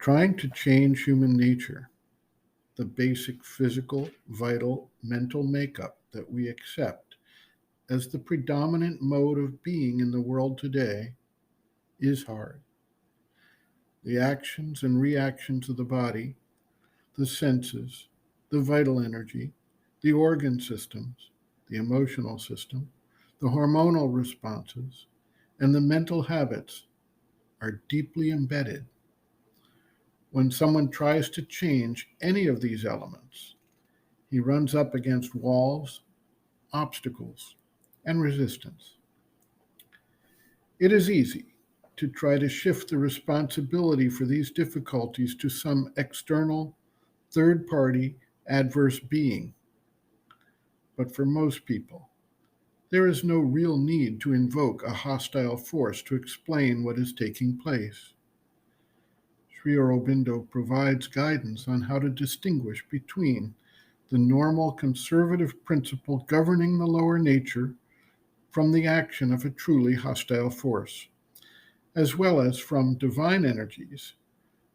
Trying to change human nature, the basic physical, vital, mental makeup that we accept as the predominant mode of being in the world today, is hard. The actions and reactions of the body, the senses, the vital energy, the organ systems, the emotional system, the hormonal responses, and the mental habits are deeply embedded. When someone tries to change any of these elements, he runs up against walls, obstacles, and resistance. It is easy to try to shift the responsibility for these difficulties to some external, third party, adverse being. But for most people, there is no real need to invoke a hostile force to explain what is taking place. Sri Aurobindo provides guidance on how to distinguish between the normal conservative principle governing the lower nature from the action of a truly hostile force, as well as from divine energies,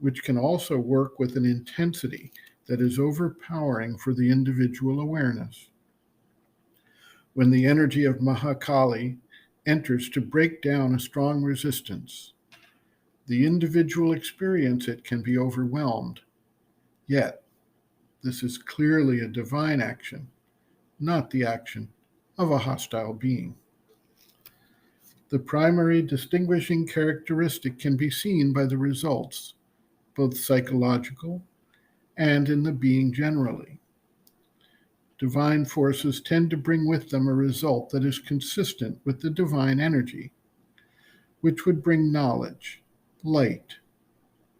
which can also work with an intensity that is overpowering for the individual awareness. When the energy of Mahakali enters to break down a strong resistance, the individual experience it can be overwhelmed. Yet, this is clearly a divine action, not the action of a hostile being. The primary distinguishing characteristic can be seen by the results, both psychological and in the being generally. Divine forces tend to bring with them a result that is consistent with the divine energy, which would bring knowledge, light,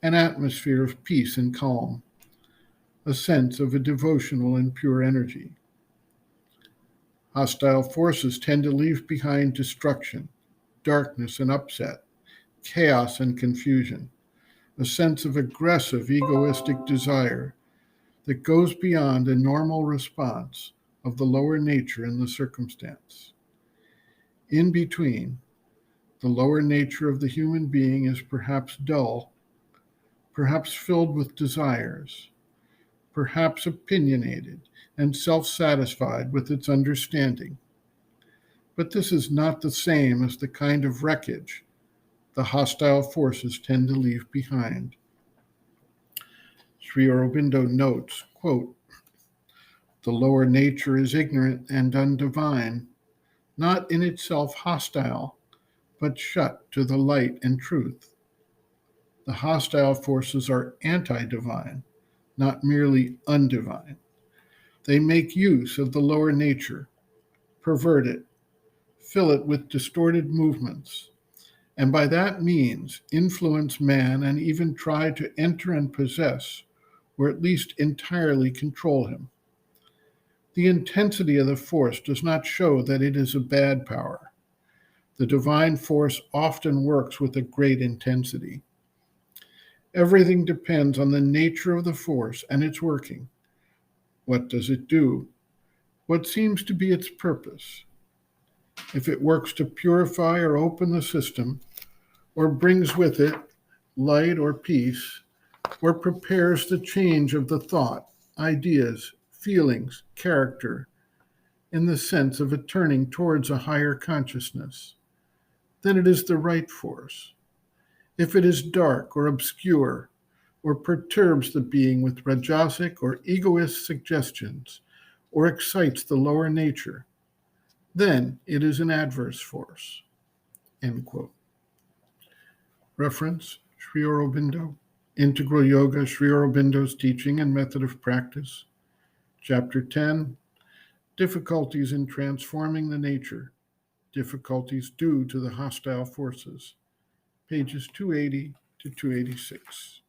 an atmosphere of peace and calm, a sense of a devotional and pure energy. Hostile forces tend to leave behind destruction, darkness and upset, chaos and confusion, a sense of aggressive, egoistic desire that goes beyond a normal response of the lower nature in the circumstance. In between, the lower nature of the human being is perhaps dull, perhaps filled with desires, perhaps opinionated and self-satisfied with its understanding. But this is not the same as the kind of wreckage the hostile forces tend to leave behind. Sri Aurobindo notes, quote, "The lower nature is ignorant and undivine, not in itself hostile, but shut to the light and truth. The hostile forces are anti-divine, not merely undivine. They make use of the lower nature, pervert it, fill it with distorted movements, and by that means influence man and even try to enter and possess, or at least entirely control him. The intensity of the force does not show that it is a bad power. The divine force often works with a great intensity. Everything depends on the nature of the force and its working. What does it do? What seems to be its purpose? If it works to purify or open the system, or brings with it light or peace, or prepares the change of the thought, ideas, feelings, character, in the sense of a turning towards a higher consciousness, then it is the right force. If it is dark or obscure, or perturbs the being with rajasic or egoist suggestions, or excites the lower nature, then it is an adverse force." End quote. Reference, Sri Aurobindo, Integral Yoga, Sri Aurobindo's Teaching and Method of Practice, Chapter 10, Difficulties in Transforming the Nature, Difficulties Due to the Hostile Forces, pages 280 to 286.